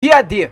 Dia D.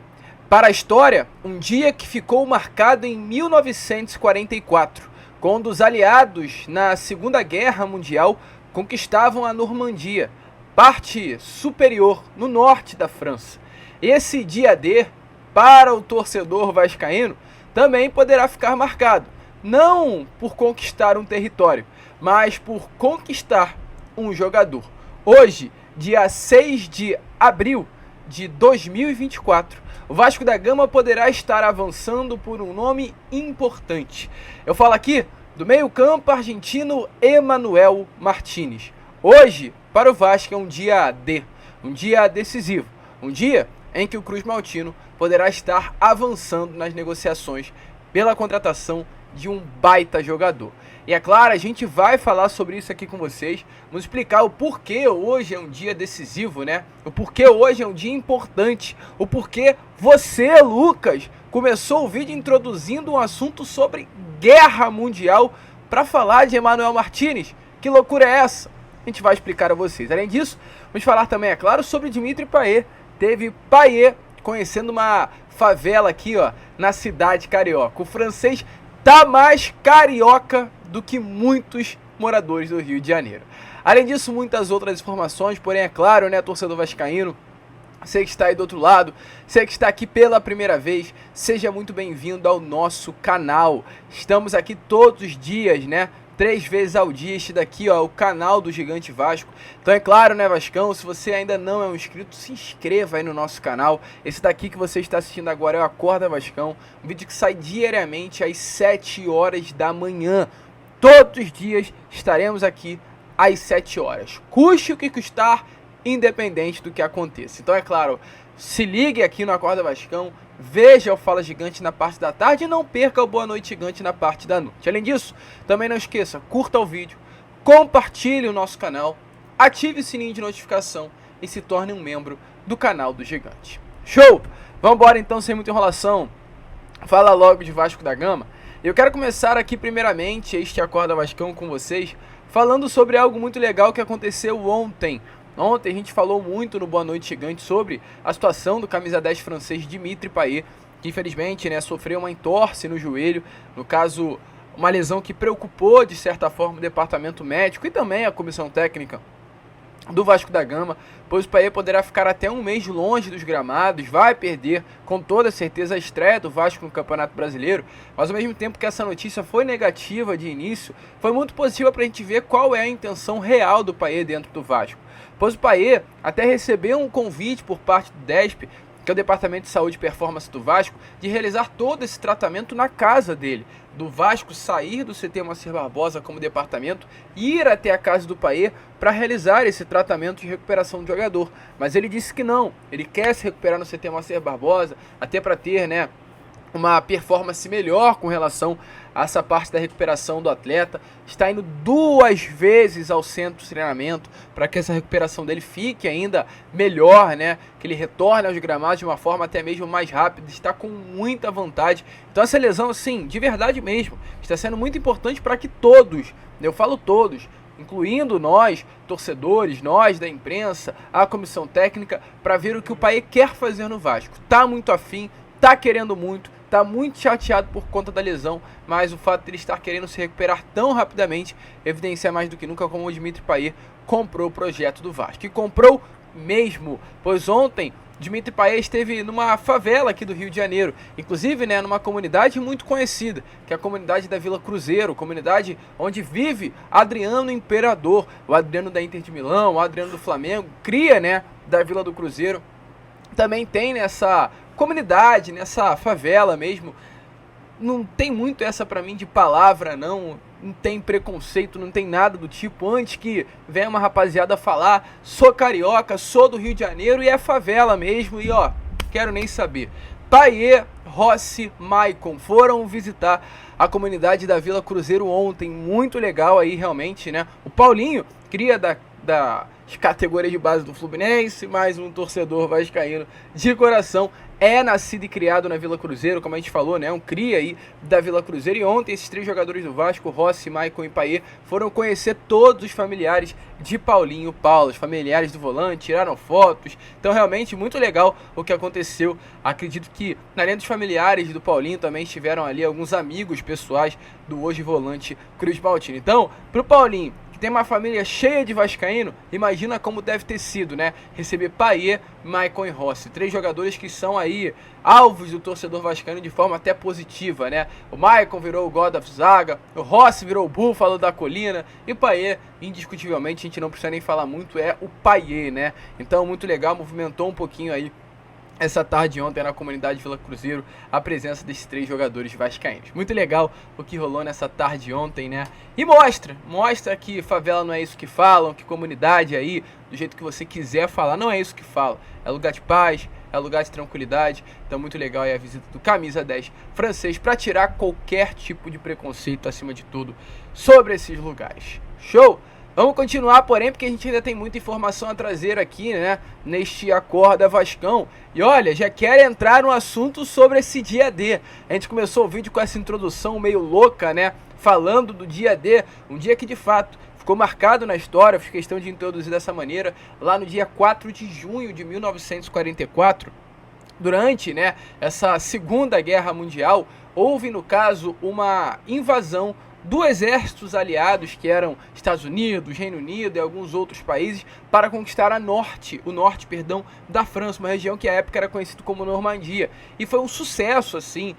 Para a história, um dia que ficou marcado em 1944, quando os aliados na Segunda Guerra Mundial conquistavam a Normandia, parte superior no norte da França. Esse dia D, para o torcedor vascaíno, também poderá ficar marcado, não por conquistar um território, mas por conquistar um jogador. Hoje, dia 6 de abril de 2024, o Vasco da Gama poderá estar avançando por um nome importante. Eu falo aqui do meio-campo argentino Emanuel Martínez. Hoje, para o Vasco, é um dia D, um dia decisivo, um dia em que o Cruz Maltino poderá estar avançando nas negociações pela contratação de um baita jogador. E é claro, a gente vai falar sobre isso aqui com vocês, vamos explicar o porquê hoje é um dia decisivo, né? O porquê hoje é um dia importante, o porquê você, Lucas, começou o vídeo introduzindo um assunto sobre guerra mundial para falar de Emanuel Martínez. Que loucura é essa? A gente vai explicar a vocês. Além disso, vamos falar também, é claro, sobre Dimitri Payet. Teve Payet conhecendo uma favela aqui, ó, na cidade carioca. O francês tá mais carioca do que muitos moradores do Rio de Janeiro. Além disso, muitas outras informações, porém, é claro, né, torcedor vascaíno, você que está aí do outro lado, você que está aqui pela primeira vez, seja muito bem-vindo ao nosso canal. Estamos aqui todos os dias, né? 3 vezes ao dia, este daqui, ó, o canal do Gigante Vasco. Então é claro, né, Vascão, se você ainda não é um inscrito, se inscreva aí no nosso canal. Esse daqui que você está assistindo agora é o Acorda Vascão, um vídeo que sai diariamente às 7 horas da manhã. Todos os dias estaremos aqui às 7 horas. Custe o que custar, independente do que aconteça. Então é claro, se ligue aqui no Acorda Vascão, veja o Fala Gigante na parte da tarde e não perca o Boa Noite Gigante na parte da noite. Além disso, também não esqueça, curta o vídeo, compartilhe o nosso canal, ative o sininho de notificação e se torne um membro do canal do Gigante. Show! Vamos embora então, sem muita enrolação, fala logo de Vasco da Gama. Eu quero começar aqui primeiramente este Acorda Vascão com vocês, falando sobre algo muito legal que aconteceu ontem. Ontem a gente falou muito no Boa Noite Gigante sobre a situação do camisa 10 francês Dimitri Payet, que infelizmente, né, sofreu uma entorse no joelho, no caso uma lesão que preocupou de certa forma o departamento médico e também a comissão técnica do Vasco da Gama, pois o Payet poderá ficar até um mês longe dos gramados, vai perder com toda certeza a estreia do Vasco no Campeonato Brasileiro, mas ao mesmo tempo que essa notícia foi negativa de início, foi muito positiva para a gente ver qual é a intenção real do Payet dentro do Vasco. Pois o Payet até recebeu um convite por parte do DESP, que é o Departamento de Saúde e Performance do Vasco, de realizar todo esse tratamento na casa dele. Do Vasco sair do CT Moacir Barbosa como departamento, ir até a casa do Payet para realizar esse tratamento de recuperação do jogador. Mas ele disse que não, ele quer se recuperar no CT Moacir Barbosa, até para ter, né, uma performance melhor com relação a essa parte da recuperação do atleta. Está indo 2 vezes ao centro de treinamento para que essa recuperação dele fique ainda melhor, né? Que ele retorne aos gramados de uma forma até mesmo mais rápida, está com muita vontade. Então essa lesão, sim, de verdade mesmo, está sendo muito importante para que todos, eu falo todos, incluindo nós, torcedores, nós da imprensa, a comissão técnica, para ver o que o Payet quer fazer no Vasco. Tá muito afim, tá querendo muito, tá muito chateado por conta da lesão, mas o fato de ele estar querendo se recuperar tão rapidamente evidencia mais do que nunca como o Dimitri Payet comprou o projeto do Vasco. E comprou mesmo, pois ontem Dimitri Payet esteve numa favela aqui do Rio de Janeiro, inclusive, né, numa comunidade muito conhecida, que é a comunidade da Vila Cruzeiro, comunidade onde vive Adriano Imperador, o Adriano da Inter de Milão, o Adriano do Flamengo, cria, né, da Vila do Cruzeiro. Também tem nessa comunidade, nessa favela mesmo, não tem muito essa pra mim de palavra, não tem preconceito, não tem nada do tipo, antes que venha uma rapaziada falar, sou carioca, sou do Rio de Janeiro e é favela mesmo, e ó, quero nem saber. Payet, Rossi, Maicon foram visitar a comunidade da Vila Cruzeiro ontem, muito legal aí realmente, né? O Paulinho, cria das categorias de base do Fluminense, mais um torcedor vascaíno de coração, é nascido e criado na Vila Cruzeiro, como a gente falou, né? Um cria aí da Vila Cruzeiro. E ontem esses 3 jogadores do Vasco, Rossi, Maicon e Payet, foram conhecer todos os familiares de Paulinho Paulo, os familiares do volante, tiraram fotos. Então realmente muito legal o que aconteceu. Acredito que além dos familiares do Paulinho também estiveram ali alguns amigos pessoais do hoje volante Cruz Maltino. Então, pro Paulinho, que tem uma família cheia de vascaíno, imagina como deve ter sido, né? Receber Payet, Maicon e Rossi, 3 jogadores que são aí alvos do torcedor vascaíno de forma até positiva, né? O Maicon virou o God of Zaga, o Rossi virou o Búfalo da Colina e Payet, indiscutivelmente, a gente não precisa nem falar muito, é o Payet, né? Então, muito legal, movimentou um pouquinho aí essa tarde ontem na comunidade Vila Cruzeiro a presença desses 3 jogadores vascaínos. Muito legal o que rolou nessa tarde ontem, né? E mostra que favela não é isso que falam, que comunidade aí, do jeito que você quiser falar, não é isso que fala. É lugar de paz, é lugar de tranquilidade. Então muito legal aí a visita do Camisa 10 francês para tirar qualquer tipo de preconceito, acima de tudo, sobre esses lugares. Show? Vamos continuar, porém, porque a gente ainda tem muita informação a trazer aqui, né, neste Acorda Vascão. E olha, já quero entrar no assunto sobre esse dia D. A gente começou o vídeo com essa introdução meio louca, né, falando do dia D, um dia que de fato ficou marcado na história, fiz questão de introduzir dessa maneira, lá no dia 4 de junho de 1944, durante, né, essa Segunda Guerra Mundial, houve, no caso, uma invasão dos exércitos aliados, que eram Estados Unidos, Reino Unido e alguns outros países, para conquistar o norte da França, uma região que à época era conhecida como Normandia. E foi um sucesso, assim,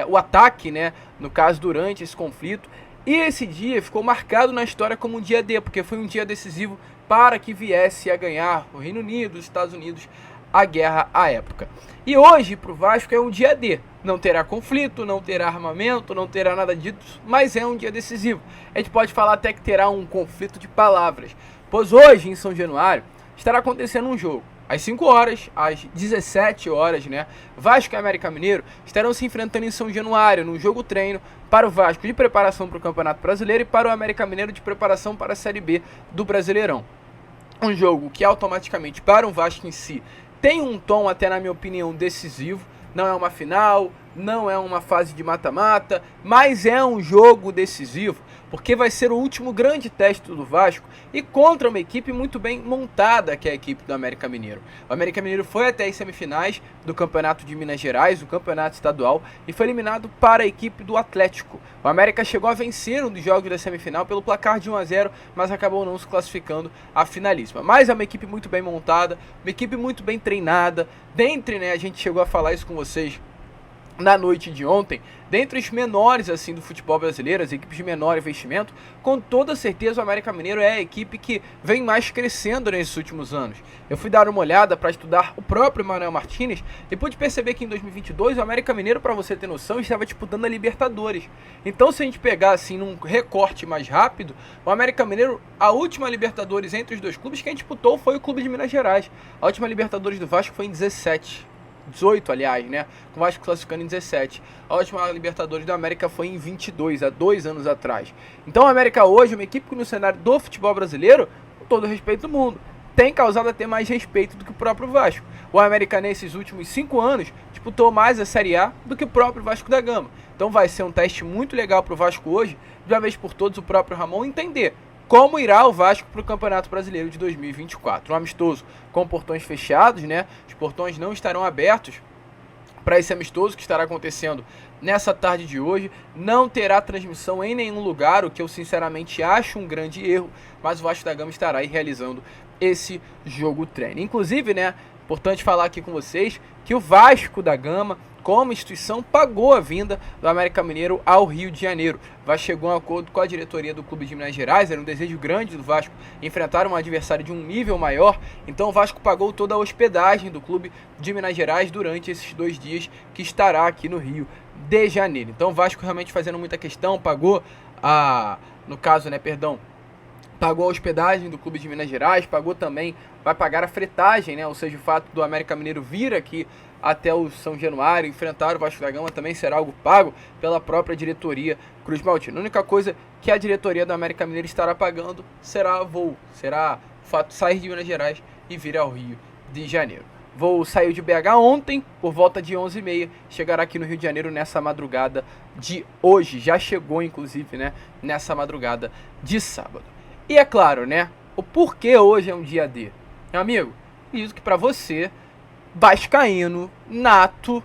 o ataque, né, no caso, durante esse conflito. E esse dia ficou marcado na história como um dia D, porque foi um dia decisivo para que viesse a ganhar o Reino Unido, os Estados Unidos, a guerra à época. E hoje, para o Vasco, é um dia D. Não terá conflito, não terá armamento, não terá nada disso, mas é um dia decisivo. A gente pode falar até que terá um conflito de palavras, pois hoje, em São Januário, estará acontecendo um jogo. Às 5 horas, às 17 horas, né? Vasco e América Mineiro estarão se enfrentando em São Januário, num jogo treino para o Vasco de preparação para o Campeonato Brasileiro e para o América Mineiro de preparação para a Série B do Brasileirão. Um jogo que automaticamente, para o Vasco em si, tem um tom até, na minha opinião, decisivo. Não é uma final, não é uma fase de mata-mata, mas é um jogo decisivo, porque vai ser o último grande teste do Vasco e contra uma equipe muito bem montada, que é a equipe do América Mineiro. O América Mineiro foi até as semifinais do Campeonato de Minas Gerais, o Campeonato Estadual, e foi eliminado para a equipe do Atlético. O América chegou a vencer um dos jogos da semifinal pelo placar de 1-0, mas acabou não se classificando à finalíssima. Mas é uma equipe muito bem montada, uma equipe muito bem treinada. Dentre, né, a gente chegou a falar isso com vocês na noite de ontem, dentre os menores assim do futebol brasileiro, as equipes de menor investimento, com toda certeza o América Mineiro é a equipe que vem mais crescendo nesses últimos anos. Eu fui dar uma olhada para estudar o próprio Manuel Martínez e pude perceber que em 2022 o América Mineiro, para você ter noção, estava disputando a Libertadores. Então, se a gente pegar assim num recorte mais rápido, o América Mineiro, a última Libertadores entre os dois clubes, quem disputou foi o Clube de Minas Gerais. A última Libertadores do Vasco foi em 18, aliás, né? Com o Vasco classificando em 17. A última Libertadores do América foi em 22, há 2 anos atrás. Então, o América hoje é uma equipe que no cenário do futebol brasileiro, com todo o respeito do mundo, tem causado até mais respeito do que o próprio Vasco. O América, nesses últimos 5 anos, disputou mais a Série A do que o próprio Vasco da Gama. Então, vai ser um teste muito legal para o Vasco hoje, de uma vez por todos, o próprio Ramon entender como irá o Vasco para o Campeonato Brasileiro de 2024. Um amistoso com portões fechados, né? Os portões não estarão abertos para esse amistoso que estará acontecendo nessa tarde de hoje. Não terá transmissão em nenhum lugar, o que eu sinceramente acho um grande erro, mas o Vasco da Gama estará aí realizando esse jogo treino. Inclusive, né, importante falar aqui com vocês que o Vasco da Gama, como instituição, pagou a vinda do América Mineiro ao Rio de Janeiro. O Vasco chegou a um acordo com a diretoria do Clube de Minas Gerais, era um desejo grande do Vasco enfrentar um adversário de um nível maior, então o Vasco pagou toda a hospedagem do Clube de Minas Gerais durante esses 2 dias que estará aqui no Rio de Janeiro. Então o Vasco realmente fazendo muita questão, pagou pagou a hospedagem do Clube de Minas Gerais, pagou também, vai pagar a fretagem, né? Ou seja, o fato do América Mineiro vir aqui até o São Januário, enfrentar o Vasco da Gama, também será algo pago pela própria diretoria Cruz Maltino. A única coisa que a diretoria do América Mineiro estará pagando será voo, será o fato de sair de Minas Gerais e vir ao Rio de Janeiro. voo saiu de BH ontem, por volta de 11h30, chegará aqui no Rio de Janeiro nessa madrugada de hoje. Já chegou, inclusive, né, nessa madrugada de sábado. E é claro, né, o porquê hoje é um dia D. Meu amigo, isso que pra você, vascaíno, nato,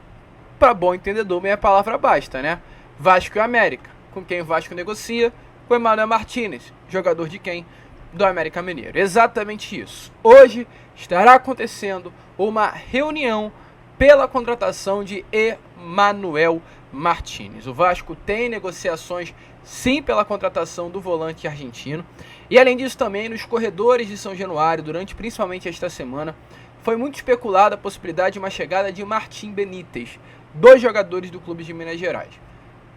pra bom entendedor, meia palavra basta, né? Vasco e América. Com quem o Vasco negocia? Com o Emmanuel Martinez, jogador de quem? Do América Mineiro. Exatamente isso. Hoje estará acontecendo uma reunião pela contratação de Emmanuel Martinez. O Vasco tem negociações sim pela contratação do volante argentino. E além disso também nos corredores de São Januário, durante principalmente esta semana, foi muito especulada a possibilidade de uma chegada de Martim Benítez, 2 jogadores do clube de Minas Gerais.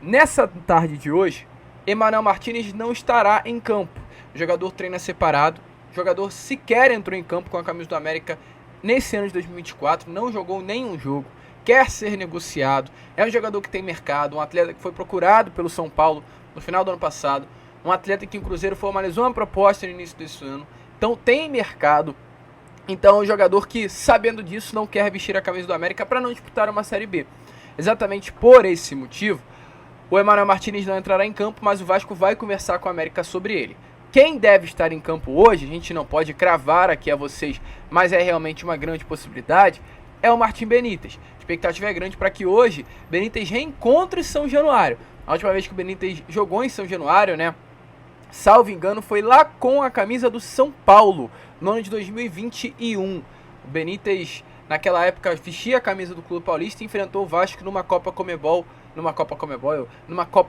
Nessa tarde de hoje, Emmanuel Martinez não estará em campo. O jogador treina separado. O jogador sequer entrou em campo com a camisa do América nesse ano de 2024. Não jogou nenhum jogo. Quer ser negociado. É um jogador que tem mercado. Um atleta que foi procurado pelo São Paulo no final do ano passado. Um atleta que o Cruzeiro formalizou uma proposta no início desse ano. Então tem mercado. Então é um jogador que, sabendo disso, não quer vestir a camisa do América para não disputar uma Série B. Exatamente por esse motivo, o Emmanuel Martinez não entrará em campo, mas o Vasco vai conversar com o América sobre ele. Quem deve estar em campo hoje, a gente não pode cravar aqui a vocês, mas é realmente uma grande possibilidade, é o Martim Benítez. A expectativa é grande para que hoje Benítez reencontre São Januário. A última vez que o Benítez jogou em São Januário, né, salvo engano, foi lá com a camisa do São Paulo, no ano de 2021. O Benítez, naquela época, vestia a camisa do Clube Paulista e enfrentou o Vasco numa Copa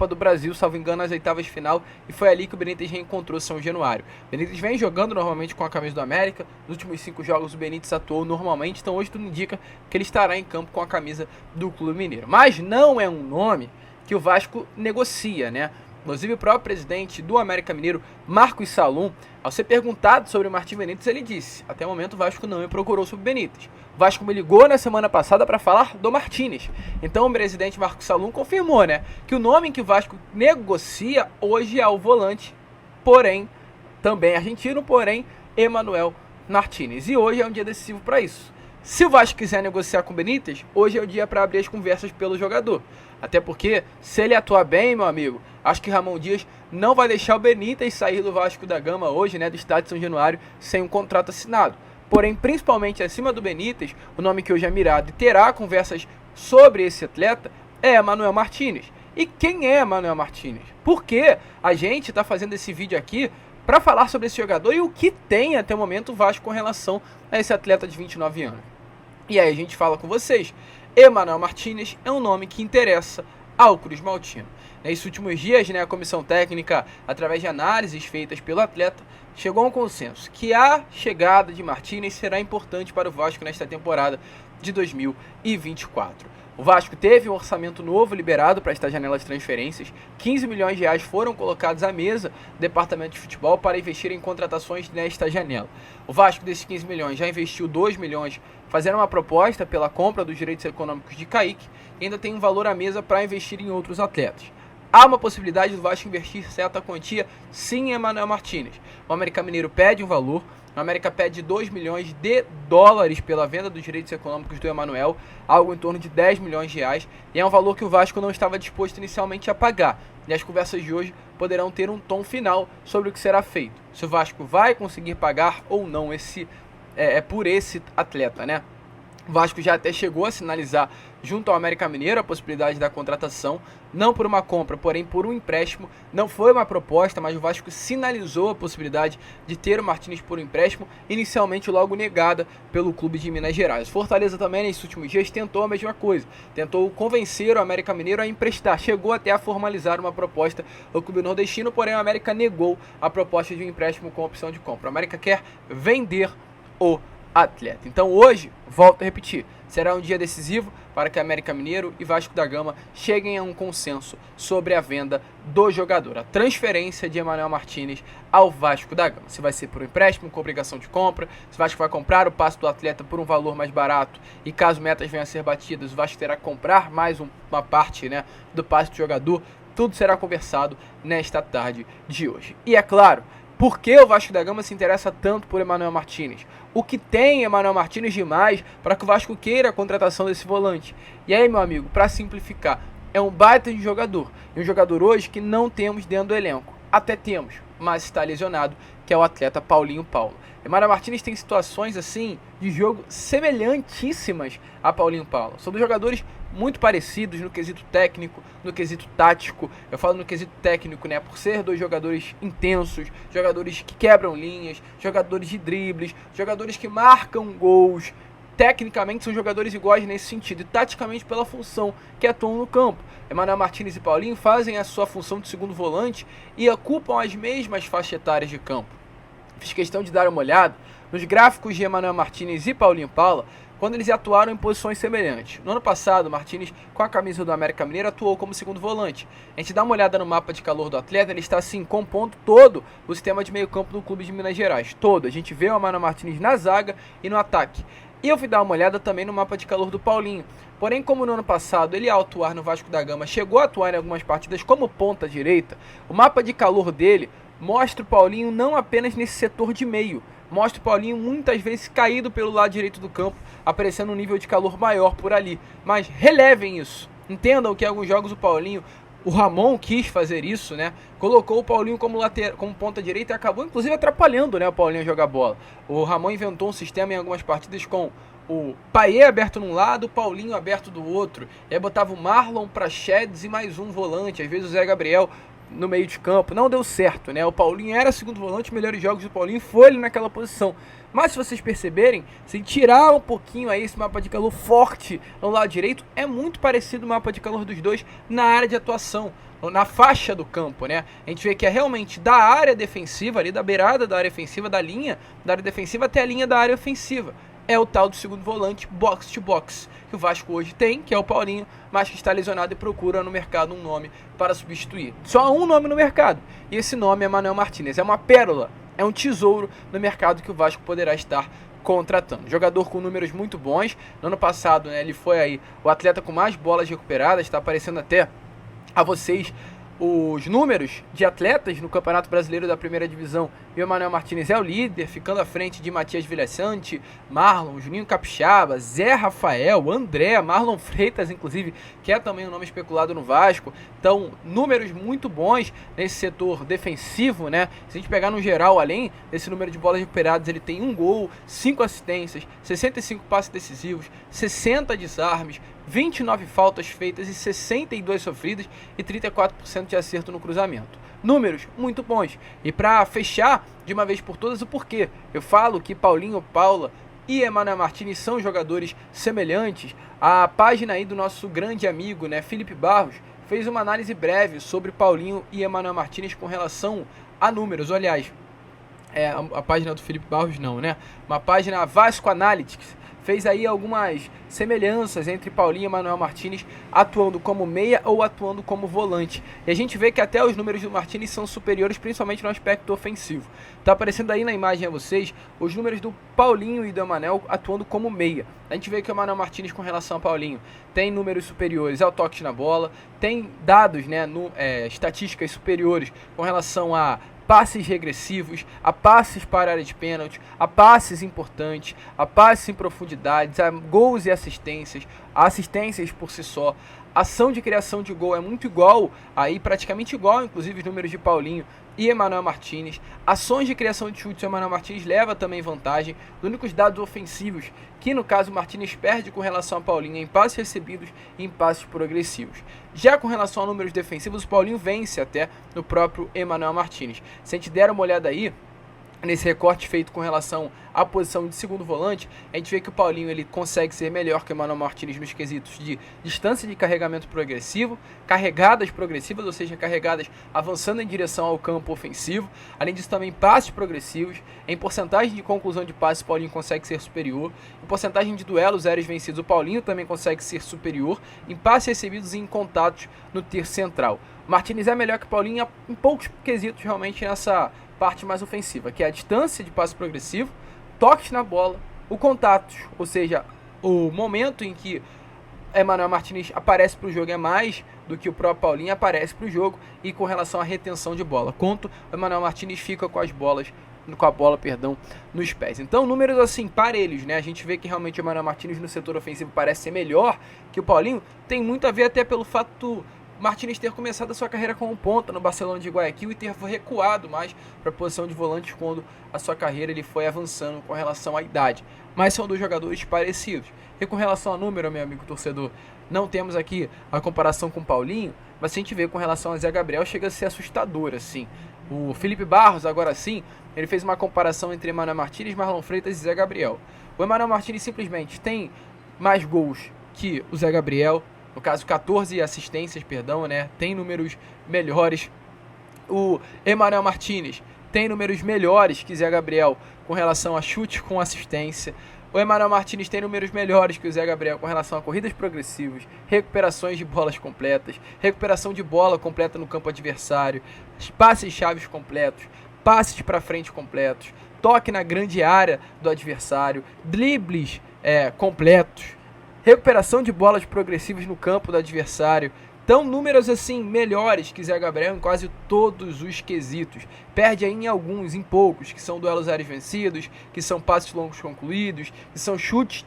do Brasil, salvo engano, nas oitavas de final, e foi ali que o Benítez reencontrou São Januário. O Benítez vem jogando normalmente com a camisa do América. Nos últimos 5 jogos o Benítez atuou normalmente, então hoje tudo indica que ele estará em campo com a camisa do Clube Mineiro. Mas não é um nome que o Vasco negocia, né? Inclusive o próprio presidente do América Mineiro, Marcos Salum, ao ser perguntado sobre o Martim Benítez, ele disse: até o momento o Vasco não me procurou sobre o Benítez. O Vasco me ligou na semana passada para falar do Martinez. Então o presidente Marcos Salum confirmou, né, que o nome em que o Vasco negocia hoje é o volante, porém, também argentino, porém, Emmanuel Martinez. E hoje é um dia decisivo para isso. Se o Vasco quiser negociar com o Benítez, hoje é o dia para abrir as conversas pelo jogador. Até porque, se ele atuar bem, meu amigo, acho que Ramon Dias não vai deixar o Benítez sair do Vasco da Gama hoje, né, do estádio de São Januário, sem um contrato assinado. Porém, principalmente acima do Benítez, o nome que hoje é mirado e terá conversas sobre esse atleta é Emmanuel Martinez. E quem é Emmanuel Martinez? Por que a gente está fazendo esse vídeo aqui para falar sobre esse jogador e o que tem até o momento o Vasco com relação a esse atleta de 29 anos? E aí a gente fala com vocês. Emmanuel Martinez é um nome que interessa ao Cruz Maltino. Nesses últimos dias, né, a comissão técnica, através de análises feitas pelo atleta, chegou a um consenso que a chegada de Martinez será importante para o Vasco nesta temporada de 2024. O Vasco teve um orçamento novo liberado para esta janela de transferências. 15 milhões de reais foram colocados à mesa do departamento de futebol para investir em contratações nesta janela. O Vasco, desses 15 milhões, já investiu 2 milhões fazendo uma proposta pela compra dos direitos econômicos de Kaique e ainda tem um valor à mesa para investir em outros atletas. Há uma possibilidade do Vasco investir certa quantia sim em Emmanuel Martinez. O América Mineiro pede um valor. O América pede 2 milhões de dólares pela venda dos direitos econômicos do Emmanuel, algo em torno de 10 milhões de reais, e é um valor que o Vasco não estava disposto inicialmente a pagar. E as conversas de hoje poderão ter um tom final sobre o que será feito. Se o Vasco vai conseguir pagar ou não por esse atleta, né? O Vasco já até chegou a sinalizar junto ao América Mineiro a possibilidade da contratação, não por uma compra, porém por um empréstimo. Não foi uma proposta, mas o Vasco sinalizou a possibilidade de ter o Martinez por um empréstimo, inicialmente logo negada pelo clube de Minas Gerais. Fortaleza também, nesses últimos dias, tentou a mesma coisa, tentou convencer o América Mineiro a emprestar, chegou até a formalizar uma proposta ao clube nordestino, porém o América negou a proposta de um empréstimo com opção de compra. O América quer vender o atleta. Então hoje, volto a repetir, será um dia decisivo para que América Mineiro e Vasco da Gama cheguem a um consenso sobre a venda do jogador, a transferência de Emmanuel Martinez ao Vasco da Gama. Se vai ser por empréstimo, com obrigação de compra, se o Vasco vai comprar o passe do atleta por um valor mais barato e caso metas venham a ser batidas, o Vasco terá que comprar mais uma parte, né, do passe do jogador. Tudo será conversado nesta tarde de hoje. E é claro, Por que o Vasco da Gama se interessa tanto por Emmanuel Martinez? O que tem Emmanuel Martinez demais para que o Vasco queira a contratação desse volante? E aí, meu amigo, para simplificar, é um baita de jogador. E um jogador hoje que não temos dentro do elenco. Até temos, mas está lesionado, que é o atleta Paulinho Paulo. Emmanuel Martinez tem situações assim de jogo semelhantíssimas a Paulinho Paulo. São dois jogadores muito parecidos no quesito técnico, no quesito tático. Eu falo no quesito técnico, né, por ser dois jogadores intensos, jogadores que quebram linhas, jogadores de dribles, jogadores que marcam gols. Tecnicamente são jogadores iguais nesse sentido, e taticamente pela função que atuam no campo. Emmanuel Martinez e Paulinho fazem a sua função de segundo volante e ocupam as mesmas faixas etárias de campo. Fiz questão de dar uma olhada nos gráficos de Emmanuel Martinez e Paulinho Paulo, quando eles atuaram em posições semelhantes. No ano passado, Martinez, com a camisa do América Mineiro, atuou como segundo volante. A gente dá uma olhada no mapa de calor do atleta, ele está assim, compondo todo o sistema de meio campo do clube de Minas Gerais. Todo. A gente vê o Emmanuel Martinez na zaga e no ataque. E eu fui dar uma olhada também no mapa de calor do Paulinho. Porém, como no ano passado ele, ao atuar no Vasco da Gama, chegou a atuar em algumas partidas como ponta direita, o mapa de calor dele mostra o Paulinho não apenas nesse setor de meio, mostra o Paulinho muitas vezes caído pelo lado direito do campo, aparecendo um nível de calor maior por ali. Mas relevem isso. Entendam que em alguns jogos o Ramon quis fazer isso, né? Colocou o Paulinho como ponta direita e acabou inclusive atrapalhando, né, o Paulinho a jogar bola. O Ramon inventou um sistema em algumas partidas com o Payet aberto num lado, o Paulinho aberto do outro. E aí botava o Marlon, Praxedes e mais um volante, às vezes o Zé Gabriel no meio de campo. Não deu certo, né? O Paulinho era segundo volante, os melhores jogos do Paulinho foi ele naquela posição. Mas se vocês perceberem, se tirar um pouquinho aí esse mapa de calor forte no lado direito, é muito parecido o mapa de calor dos dois na área de atuação, na faixa do campo, né? A gente vê que é realmente da área defensiva, ali da beirada da área ofensiva, da linha da área defensiva até a linha da área ofensiva. É o tal do segundo volante box to box, que o Vasco hoje tem, que é o Paulinho, mas que está lesionado e procura no mercado um nome para substituir. Só um nome no mercado, e esse nome é Emmanuel Martinez. É uma pérola, é um tesouro no mercado que o Vasco poderá estar contratando. Jogador com números muito bons. No ano passado, né, ele foi aí o atleta com mais bolas recuperadas, está aparecendo até a vocês os números de atletas no Campeonato Brasileiro da Primeira Divisão. E o Emmanuel Martinez é o líder, ficando à frente de Matias Vilhaçante, Marlon, Juninho Capixaba, Zé Rafael, André, Marlon Freitas, inclusive, que é também um nome especulado no Vasco. Então, números muito bons nesse setor defensivo, né? Se a gente pegar no geral, além desse número de bolas recuperadas, ele tem 1 gol, 5 assistências, 65 passes decisivos, 60 desarmes, 29 faltas feitas e 62 sofridas e 34% de acerto no cruzamento. Números muito bons. E para fechar de uma vez por todas o porquê eu falo que Paulinho Paula e Emmanuel Martinez são jogadores semelhantes, a página aí do nosso grande amigo, né, Felipe Barros, fez uma análise breve sobre Paulinho e Emmanuel Martinez com relação a números. Aliás, a página do Felipe Barros não, né? Uma página Vasco Analytics fez aí algumas semelhanças entre Paulinho e Emmanuel Martinez atuando como meia ou atuando como volante. E a gente vê que até os números do Martinez são superiores, principalmente no aspecto ofensivo. Tá aparecendo aí na imagem a vocês os números do Paulinho e do Emmanuel atuando como meia. A gente vê que o Emmanuel Martinez com relação ao Paulinho tem números superiores ao toque na bola, tem dados, né, estatísticas superiores com relação a passes regressivos, a passes para a área de pênalti, a passes importantes, a passes em profundidades, a gols e assistências por si só. Ação de criação de gol é muito igual, aí praticamente igual, inclusive os números de Paulinho e Emmanuel Martinez. Ações de criação de chutes, o Emmanuel Martinez leva também vantagem. Os únicos dados ofensivos que no caso o Martinez perde com relação a Paulinho em passes recebidos e em passes progressivos. Já com relação a números defensivos, o Paulinho vence até no próprio Emmanuel Martinez. Se a gente der uma olhada aí nesse recorte feito com relação à posição de segundo volante, a gente vê que o Paulinho ele consegue ser melhor que o Emmanuel Martinez nos quesitos de distância de carregamento progressivo, carregadas progressivas, ou seja, carregadas avançando em direção ao campo ofensivo. Além disso, também passes progressivos. Em porcentagem de conclusão de passes, o Paulinho consegue ser superior. Em porcentagem de duelos aéreos vencidos, o Paulinho também consegue ser superior. Em passes recebidos e em contatos no terço central. O Martinez é melhor que o Paulinho em poucos quesitos realmente nessa parte mais ofensiva, que é a distância de passe progressivo, toques na bola, o contato, ou seja, o momento em que Emmanuel Martinez aparece para o jogo é mais do que o próprio Paulinho aparece para o jogo, e com relação à retenção de bola, quanto o Emmanuel Martinez fica com a bola, nos pés. Então, números assim, parelhos, né? A gente vê que realmente o Emmanuel Martinez no setor ofensivo parece ser melhor que o Paulinho, tem muito a ver até pelo fato do Martinez ter começado a sua carreira como ponta no Barcelona de Guayaquil e ter recuado mais para a posição de volante quando a sua carreira ele foi avançando com relação à idade. Mas são dois jogadores parecidos. E com relação a número, meu amigo torcedor, não temos aqui a comparação com o Paulinho, mas se a gente vê com relação a Zé Gabriel, chega a ser assustador, assim. O Felipe Barros, agora sim, ele fez uma comparação entre Emmanuel Martinez, Marlon Freitas e Zé Gabriel. O Emmanuel Martinez simplesmente tem mais gols que o Zé Gabriel, no caso 14 assistências, né? Tem números melhores. O Emmanuel Martinez tem números melhores que Zé Gabriel com relação a chute com assistência. O Emmanuel Martinez tem números melhores que o Zé Gabriel com relação a corridas progressivas, recuperações de bolas completas, recuperação de bola completa no campo adversário, passes chaves completos, passes para frente completos, toque na grande área do adversário, dribles completos, recuperação de bolas progressivas no campo do adversário. Então, números assim melhores que Zé Gabriel em quase todos os quesitos. Perde aí em alguns, em poucos, que são duelos aéreos vencidos, que são passes longos concluídos, que são chutes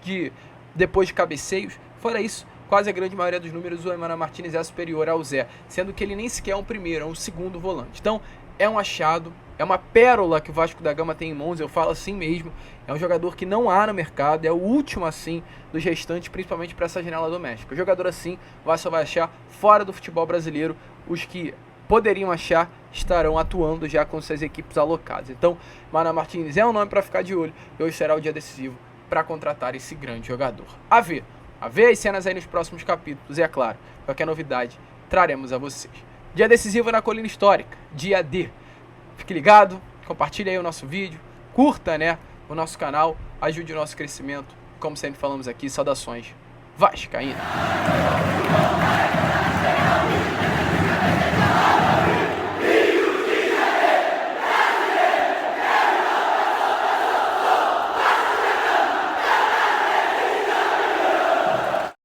depois de cabeceios. Fora isso, quase a grande maioria dos números o Emmanuel Martinez é superior ao Zé, sendo que ele nem sequer é um primeiro, é um segundo volante. Então, é um achado, é uma pérola que o Vasco da Gama tem em mãos, eu falo assim mesmo. É um jogador que não há no mercado, é o último assim dos restantes, principalmente para essa janela doméstica. O jogador assim, o Vasco vai achar fora do futebol brasileiro. Os que poderiam achar estarão atuando já com suas equipes alocadas. Então, Emmanuel Martinez é um nome para ficar de olho, e hoje será o dia decisivo para contratar esse grande jogador. A ver as cenas aí nos próximos capítulos, e é claro, qualquer novidade traremos a vocês. Dia decisivo na Colina Histórica, dia D. Fique ligado, compartilhe aí o nosso vídeo, curta, o nosso canal, ajude o nosso crescimento. Como sempre falamos aqui, saudações vascaínas.